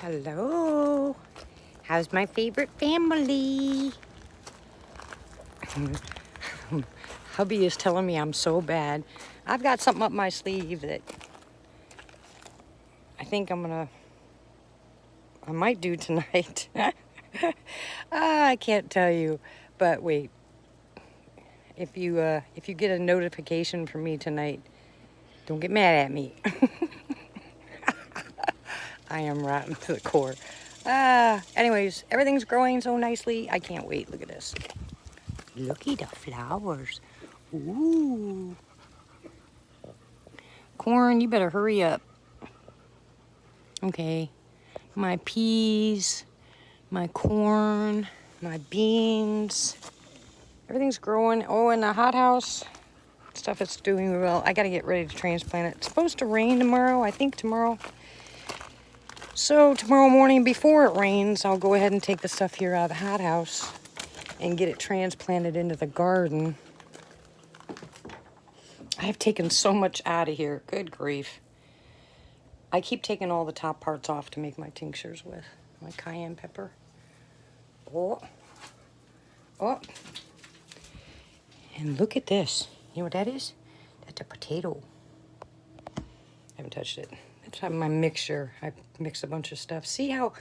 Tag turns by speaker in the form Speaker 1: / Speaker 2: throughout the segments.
Speaker 1: Hello. How's my favorite family? Hubby is telling me I'm so bad. I've got something up my sleeve that I think I might do tonight. I can't tell you, but wait. If you get a notification from me tonight, don't get mad at me. I am rotten to the core. Anyways, everything's growing so nicely. I can't wait. Look at this. Looky the flowers. Ooh. Corn, you better hurry up. Okay. My peas, my corn, my beans. Everything's growing. Oh, and the hothouse stuff is doing well. I got to get ready to transplant it. It's supposed to rain tomorrow. I think tomorrow. So tomorrow morning before it rains, I'll go ahead and take the stuff here out of the hothouse and get it transplanted into the garden. I've taken so much out of here. Good grief. I keep taking all the top parts off to make my tinctures with. My cayenne pepper. Oh. Oh. And look at this. You know what that is? That's a potato. I haven't touched it. That's my mixture. I mixed a bunch of stuff. See how...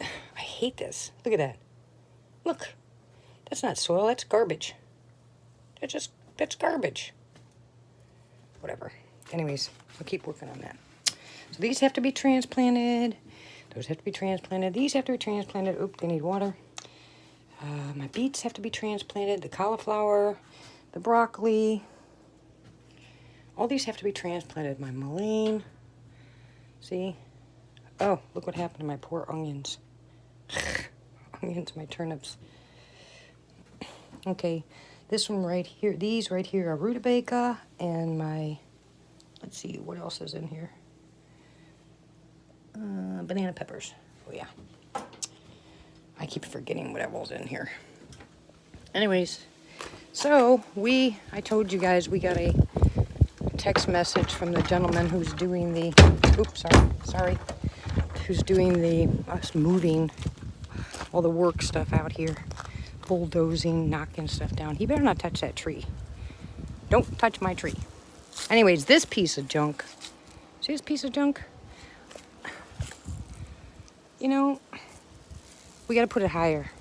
Speaker 1: I hate this. Look at that. Look. That's not soil. That's garbage. That's garbage. Whatever. Anyways, I'll keep working on that. So these have to be transplanted. Those have to be transplanted. These have to be transplanted. Oop, they need water. My beets have to be transplanted. The cauliflower, the broccoli. All these have to be transplanted. My mullein. See? Oh, look what happened to my poor onions. Onions, my turnips. Okay, this one right here. These right here are rutabaga and my... Let's see, what else is in here? Banana peppers. Oh, yeah. I keep forgetting what else in here. Anyways, so I told you guys we got a text message from the gentleman who's doing the... Oops, sorry. Who's doing us moving all the work stuff out here. Bulldozing, knocking stuff down. He better not touch that tree. Don't touch my tree. Anyways, this piece of junk. See this piece of junk? You know, we got to put it higher.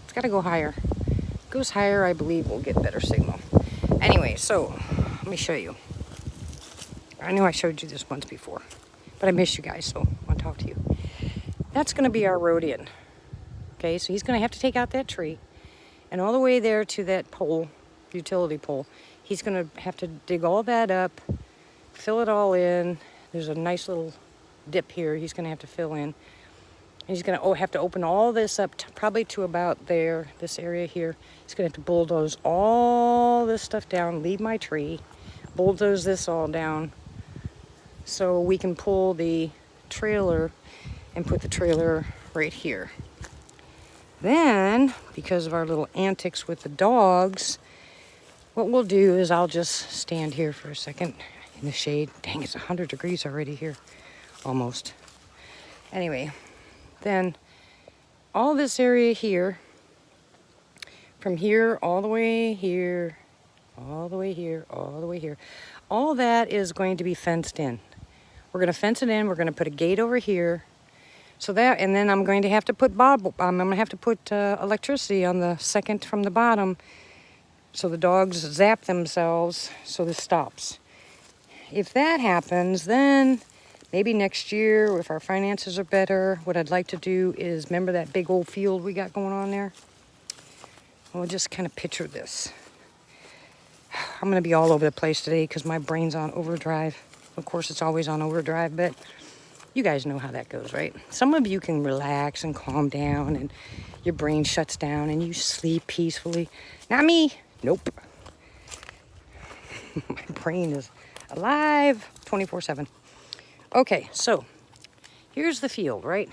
Speaker 1: It's got to go higher. If it goes higher, I believe we'll get better signal. Anyway, so let me show you. I know I showed you this once before, but I missed you guys, so I want to talk to you. That's going to be our road in. Okay, so he's going to have to take out that tree, and all the way there to that pole, utility pole, he's going to have to dig all that up, fill it all in. There's a nice little dip here he's going to have to fill in. He's going to have to open all this up probably to about there, this area here. He's going to have to bulldoze all this stuff down, leave my tree, bulldoze this all down so we can pull the trailer and put the trailer right here. Then, because of our little antics with the dogs, what we'll do is I'll just stand here for a second in the shade. Dang, it's 100 degrees already here. Almost. Anyway, then all this area here, from here all the way here, all the way here, all the way here, all that is going to be fenced in. We're going to fence it in. We're going to put a gate over here. So that, and then I'm going to have to put electricity on the second from the bottom so the dogs zap themselves so this stops. If that happens, then maybe next year, if our finances are better, what I'd like to do is, remember that big old field we got going on there? We'll just kind of picture this. I'm going to be all over the place today because my brain's on overdrive. Of course, it's always on overdrive, but you guys know how that goes, right? Some of you can relax and calm down and your brain shuts down and you sleep peacefully. Not me. Nope. My brain is alive 24/7. Okay, so here's the field, right?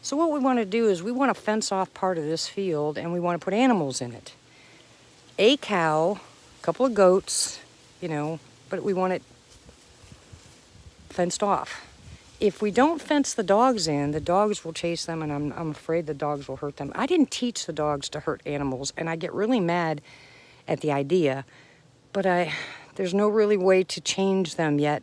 Speaker 1: So what we want to do is we want to fence off part of this field and we want to put animals in it. A cow, a couple of goats, but we want it fenced off. if we don't fence the dogs in, the dogs will chase them, and I'm afraid the dogs will hurt them. I didn't teach the dogs to hurt animals, and I get really mad at the idea, but there's no really way to change them yet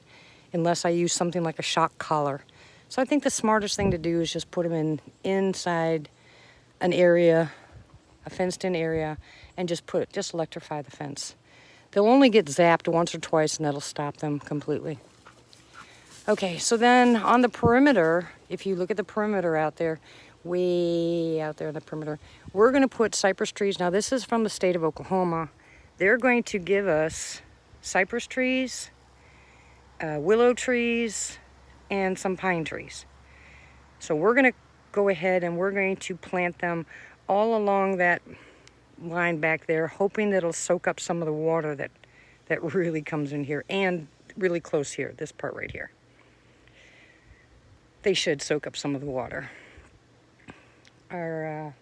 Speaker 1: unless I use something like a shock collar. So I think the smartest thing to do is just put them inside an area, a fenced-in area, and just electrify the fence. They'll only get zapped once or twice, and that'll stop them completely. Okay, so then on the perimeter, if you look at the perimeter out there, way out there in the perimeter, we're going to put cypress trees. Now, this is from the state of Oklahoma. They're going to give us cypress trees, willow trees, and some pine trees. So we're going to go ahead and we're going to plant them all along that line back there, hoping that it'll soak up some of the water that really comes in here, and really close here, this part right here. They should soak up some of the water. Our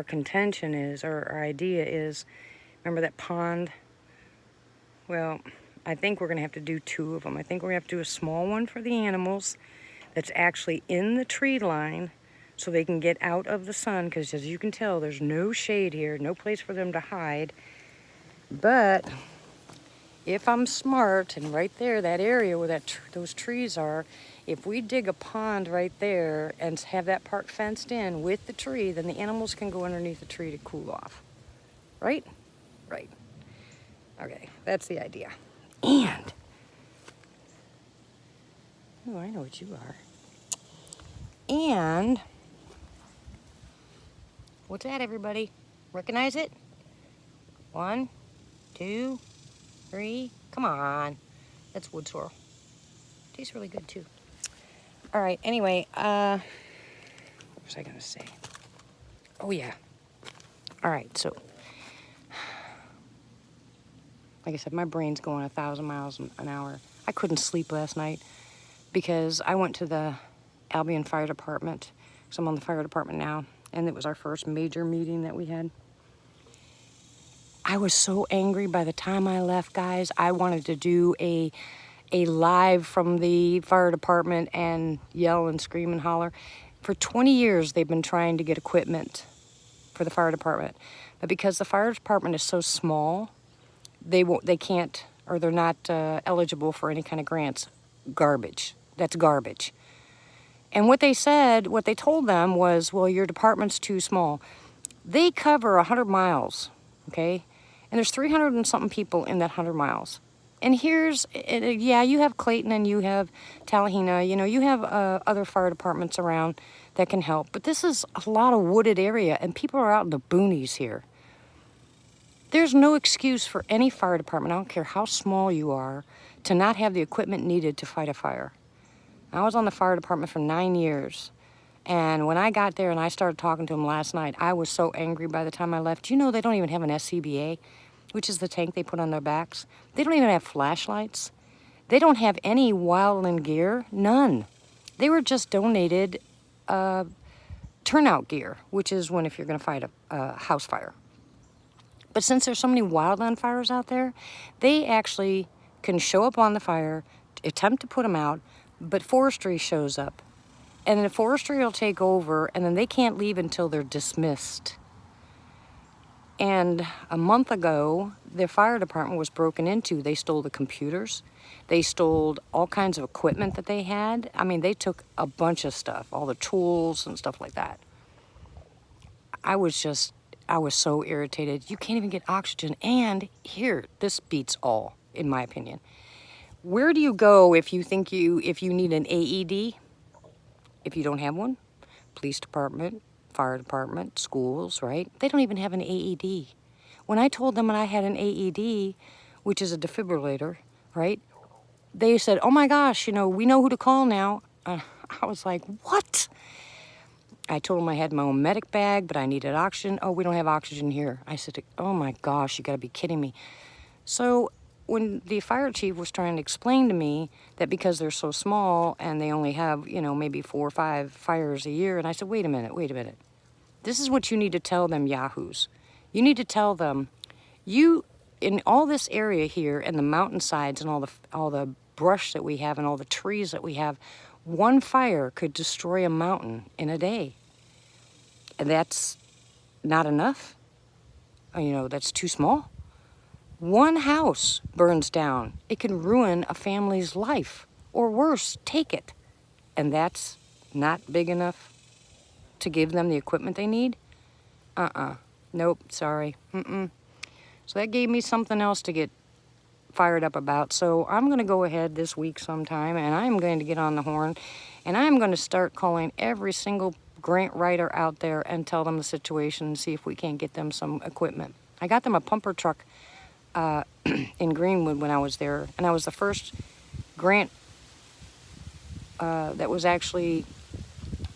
Speaker 1: contention is, or our idea is, remember that pond? Well, I think we're going to have to do 2 of them. I think we're going to have to do a small one for the animals that's actually in the tree line so they can get out of the sun, because as you can tell, there's no shade here, no place for them to hide. But if I'm smart, and right there, that area where those trees are, if we dig a pond right there and have that part fenced in with the tree, then the animals can go underneath the tree to cool off. Right? Right. Okay, that's the idea. And, oh, I know what you are. And, what's that, everybody? Recognize it? 1, 2, 3. Come on. That's wood sorrel. Tastes really good, too. All right, anyway, what was I going to say? Oh, yeah. All right, so, like I said, my brain's going 1,000 miles an hour. I couldn't sleep last night because I went to the Albion Fire Department, because I'm on the fire department now, and it was our first major meeting that we had. I was so angry by the time I left, guys. I wanted to do a live from the fire department and yell and scream and holler. For 20 years, they've been trying to get equipment for the fire department. But because the fire department is so small, they can't, or they're not eligible for any kind of grants. Garbage. That's garbage. And what they told them was, well, your department's too small. They cover 100 miles, okay? And there's 300 and something people in that 100 miles. And yeah, you have Clayton and you have Tallahena, you have other fire departments around that can help. But this is a lot of wooded area, and people are out in the boonies here. There's no excuse for any fire department, I don't care how small you are, to not have the equipment needed to fight a fire. I was on the fire department for 9 years. And when I got there and I started talking to them last night, I was so angry by the time I left. You know, they don't even have an SCBA, which is the tank they put on their backs. They don't even have flashlights. They don't have any wildland gear, none. They were just donated turnout gear, which is if you're going to fight a house fire. But since there's so many wildland fires out there, they actually can show up on the fire, attempt to put them out, but forestry shows up. And then forestry will take over, and then they can't leave until they're dismissed. And a month ago, their fire department was broken into. They stole the computers. They stole all kinds of equipment that they had. I mean, they took a bunch of stuff, all the tools and stuff like that. I was so irritated. You can't even get oxygen. And here, this beats all, in my opinion. Where do you go if you need an AED? If you don't have one? Police department, fire department, schools, right? They don't even have an AED. When I told them I had an AED, which is a defibrillator, right? They said, oh my gosh, we know who to call now. I was like, what? I told them I had my own medic bag, but I needed oxygen. Oh, we don't have oxygen here. I said, oh my gosh, you gotta be kidding me. So when the fire chief was trying to explain to me that because they're so small and they only have, maybe 4 or 5 fires a year, and I said, wait a minute. This is what you need to tell them yahoos. You need to tell them, in all this area here and the mountainsides and all the brush that we have and all the trees that we have. One fire could destroy a mountain in a day. And that's not enough. You know, that's too small. One house burns down. It can ruin a family's life. Or worse, take it. And that's not big enough to give them the equipment they need? Nope, sorry. So that gave me something else to get fired up about. So I'm going to go ahead this week sometime, and I'm going to get on the horn, and I'm going to start calling every single grant writer out there and tell them the situation and see if we can't get them some equipment. I got them a pumper truck in Greenwood when I was there, and I was the first grant that was actually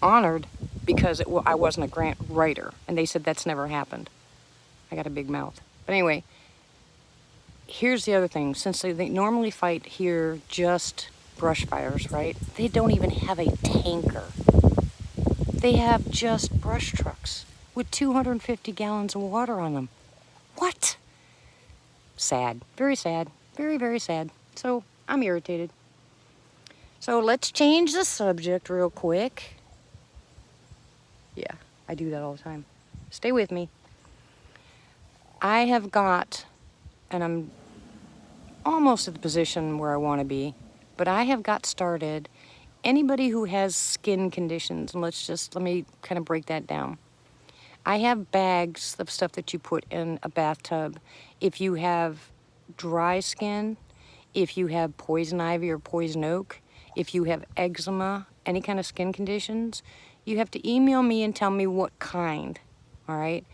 Speaker 1: honored because I wasn't a grant writer, and they said that's never happened. I got a big mouth. But anyway, here's the other thing. Since they normally fight here just brush fires, right? They don't even have a tanker. They have just brush trucks with 250 gallons of water on them. What? Sad. Very sad. Very, very sad. So I'm irritated. So let's change the subject real quick. Yeah, I do that all the time. Stay with me. I have got, and I'm almost at the position where I want to be, but I have got started. Anybody who has skin conditions, and let me kind of break that down. I have bags of stuff that you put in a bathtub. If you have dry skin, if you have poison ivy or poison oak, if you have eczema, any kind of skin conditions, you have to email me and tell me what kind, all right?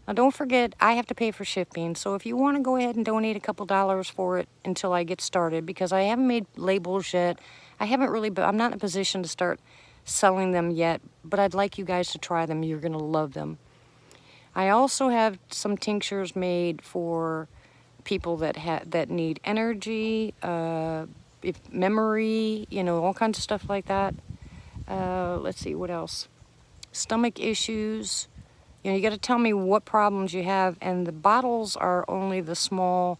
Speaker 1: Now, don't forget, I have to pay for shipping, so if you want to go ahead and donate a couple dollars for it until I get started, because I haven't made labels yet. I'm not in a position to start selling them yet, but I'd like you guys to try them. You're going to love them. I also have some tinctures made for people that need energy, memory, you know, all kinds of stuff like that. Let's see, what else? Stomach issues. You know, you got to tell me what problems you have, and the bottles are only the small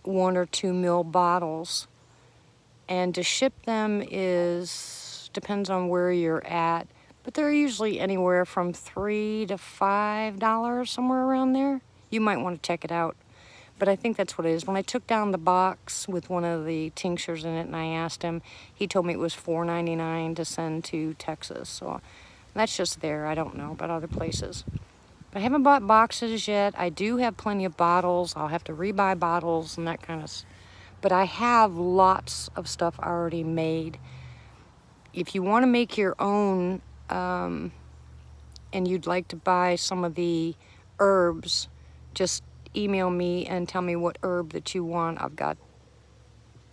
Speaker 1: 1 or 2 ml bottles. And to ship them depends on where you're at, but they're usually anywhere from $3 to $5, somewhere around there. You might want to check it out. But I think that's what it is. When I took down the box with one of the tinctures in it and I asked him, he told me it was $4.99 to send to Texas. So that's just there. I don't know about other places. But I haven't bought boxes yet. I do have plenty of bottles. I'll have to rebuy bottles and that kind of. But I have lots of stuff already made. If you want to make your own, and you'd like to buy some of the herbs, just email me and tell me what herb that you want. I've got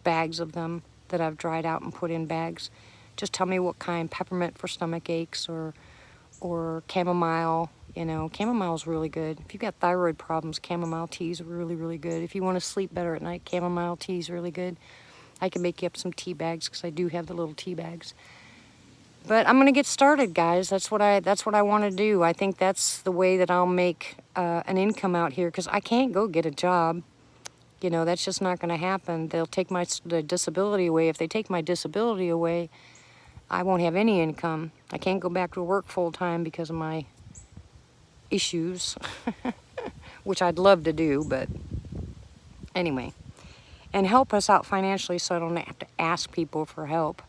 Speaker 1: bags of them that I've dried out and put in bags. Just tell me what kind. Peppermint for stomach aches, or chamomile. You know, chamomile is really good. If you've got thyroid problems, chamomile tea is really, really good. If you want to sleep better at night, chamomile tea is really good. I can make you up some tea bags because I do have the little tea bags. But I'm gonna get started, guys. That's what I want to do. I think that's the way that I'll make an income out here, because I can't go get a job. You know, that's just not gonna happen. They'll take the disability away. If they take my disability away, I won't have any income. I can't go back to work full time because of my issues, which I'd love to do, but anyway. And help us out financially so I don't have to ask people for help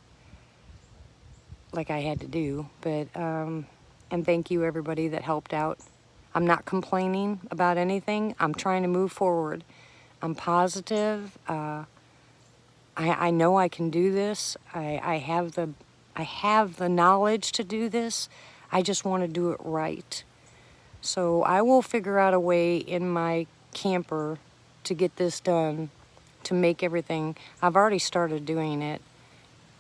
Speaker 1: like I had to do. But and thank you everybody that helped out. I'm not complaining about anything. I'm trying to move forward. I'm positive. I know I can do this. I have the knowledge to do this. I just want to do it right. So I will figure out a way in my camper to get this done, to make everything. I've already started doing it.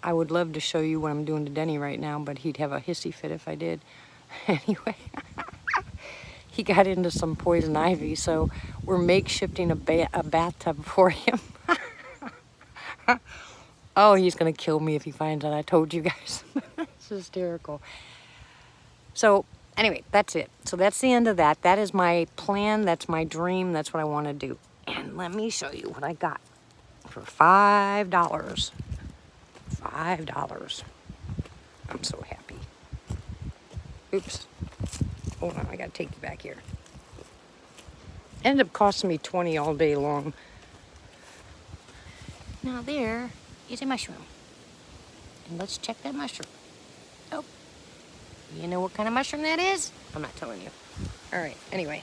Speaker 1: I would love to show you what I'm doing to Denny right now, but he'd have a hissy fit if I did. Anyway, he got into some poison ivy, so we're makeshifting a bathtub for him. Oh, he's going to kill me if he finds out I told you guys. It's hysterical. So anyway, that's it. So that's the end of that. That is my plan. That's my dream. That's what I want to do. And let me show you what I got for $5. $5. I'm so happy. Oops. Hold on, I gotta take you back here. Ended up costing me $20 all day long. Now there is a mushroom. And let's check that mushroom. Oh, you know what kind of mushroom that is? I'm not telling you. All right, anyway.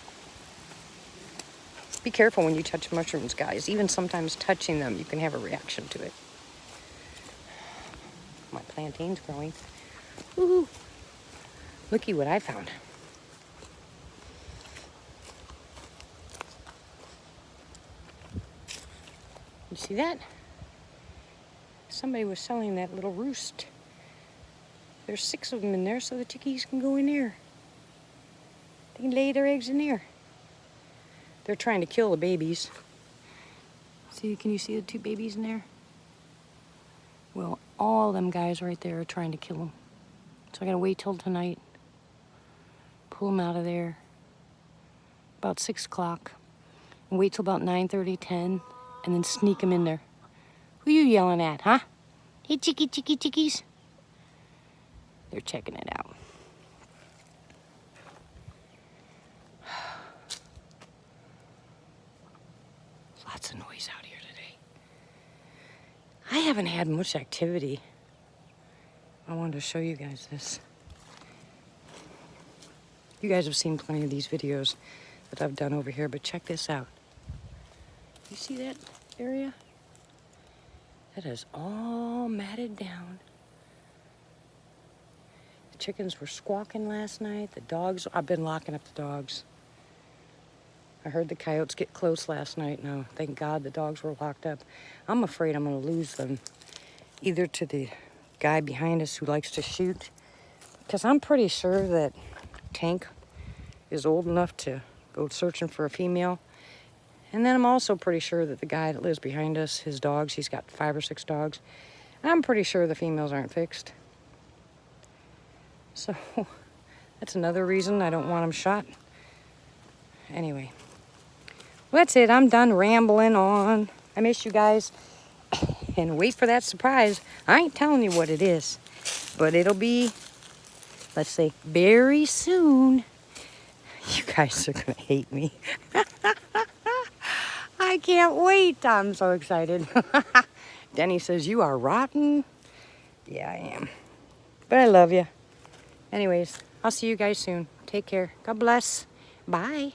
Speaker 1: Be careful when you touch mushrooms, guys. Even sometimes touching them, you can have a reaction to it. My plantain's growing. Woohoo! Looky what I found. You see that? Somebody was selling that little roost. There's 6 of them in there, so the chickies can go in there. They can lay their eggs in there. They're trying to kill the babies. See, can you see the 2 babies in there? Well, all them guys right there are trying to kill them. So I gotta wait till tonight. Pull them out of there about 6 o'clock. And wait till about 9:30, 10, and then sneak them in there. Who you yelling at, huh? Hey, chickies. They're checking it out. Lots of noise out here today. I haven't had much activity. I wanted to show you guys this. You guys have seen plenty of these videos that I've done over here, but check this out. You see that area? That is all matted down. The chickens were squawking last night. The dogs, I've been locking up the dogs. I heard the coyotes get close last night. No, thank God the dogs were locked up. I'm afraid I'm going to lose them. Either to the guy behind us who likes to shoot. Because I'm pretty sure that Tank is old enough to go searching for a female. And then I'm also pretty sure that the guy that lives behind us, his dogs, he's got 5 or 6 dogs. I'm pretty sure the females aren't fixed. So that's another reason I don't want them shot. Anyway. Well, that's it. I'm done rambling on. I miss you guys. And wait for that surprise. I ain't telling you what it is. But it'll be, let's say, very soon. You guys are going to hate me. I can't wait. I'm so excited. Denny says, you are rotten. Yeah, I am. But I love you. Anyways, I'll see you guys soon. Take care. God bless. Bye.